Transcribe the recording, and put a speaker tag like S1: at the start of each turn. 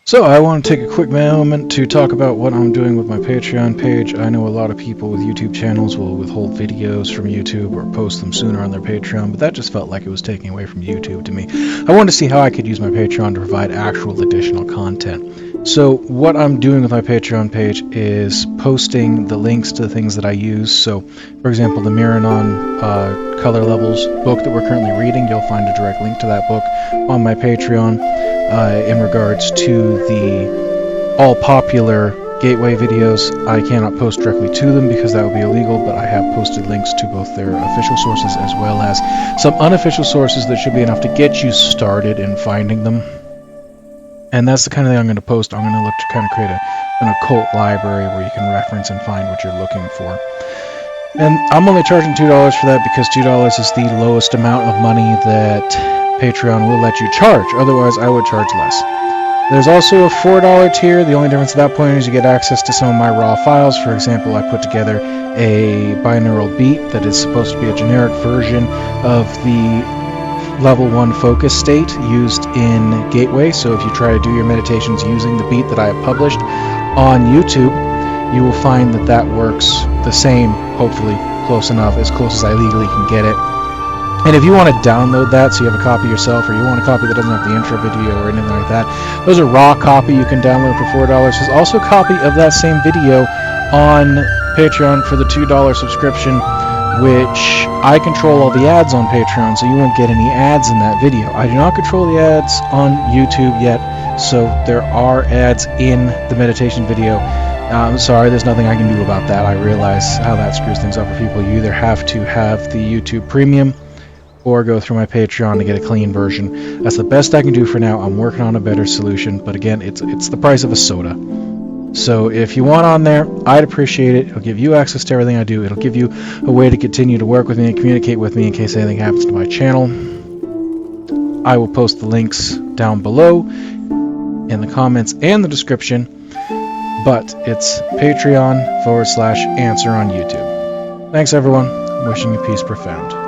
S1: So I want to take a quick moment to talk about what I'm doing with my Patreon page. I know a lot of people with YouTube channels will withhold videos from YouTube or post them sooner on their Patreon, but that just felt like it was taking away from YouTube to me. I wanted to see how I could use my Patreon to provide actual additional content. So what I'm doing with my Patreon page is posting the links to the things that I use. So, for example, the Miranon Color Levels book that we're currently reading, you'll find a direct link to that book on my Patreon. In regards to the all-popular gateway videos, I cannot post directly to them because that would be illegal, but I have posted links to both their official sources as well as some unofficial sources that should be enough to get you started in finding them. And that's the kind of thing I'm going to post. I'm going to look to kind of create an occult library where you can reference and find what you're looking for. And I'm only charging $2 for that because $2 is the lowest amount of money that Patreon will let you charge. Otherwise, I would charge less. There's also a $4 tier. The only difference at that point is you get access to some of my raw files. For example, I put together a binaural beat that is supposed to be a generic version of the level 1 focus state used in Gateway. So if you try to do your meditations using the beat that I have published on YouTube, you will find that that works the same, hopefully close enough, as close as I legally can get it. And if you want to download that so you have a copy yourself, or you want a copy that doesn't have the intro video or anything like that, there's a raw copy you can download for $4. There's also a copy of that same video on Patreon for the $2 subscription, which I control all the ads on Patreon, so you won't get any ads in that video. I do not control the ads on YouTube yet, so there are ads in the meditation video. I'm sorry, there's nothing I can do about that. I realize how that screws things up for people. You either have to have the YouTube Premium or go through my Patreon to get a clean version. That's the best I can do for now. I'm working on a better solution, but again, it's the price of a soda. So if you want on there, I'd appreciate it. It'll give you access to everything I do. It'll give you a way to continue to work with me and communicate with me in case anything happens to my channel. I will post the links down below in the comments and the description, but it's Patreon/answer on YouTube. Thanks everyone. Wishing you peace profound.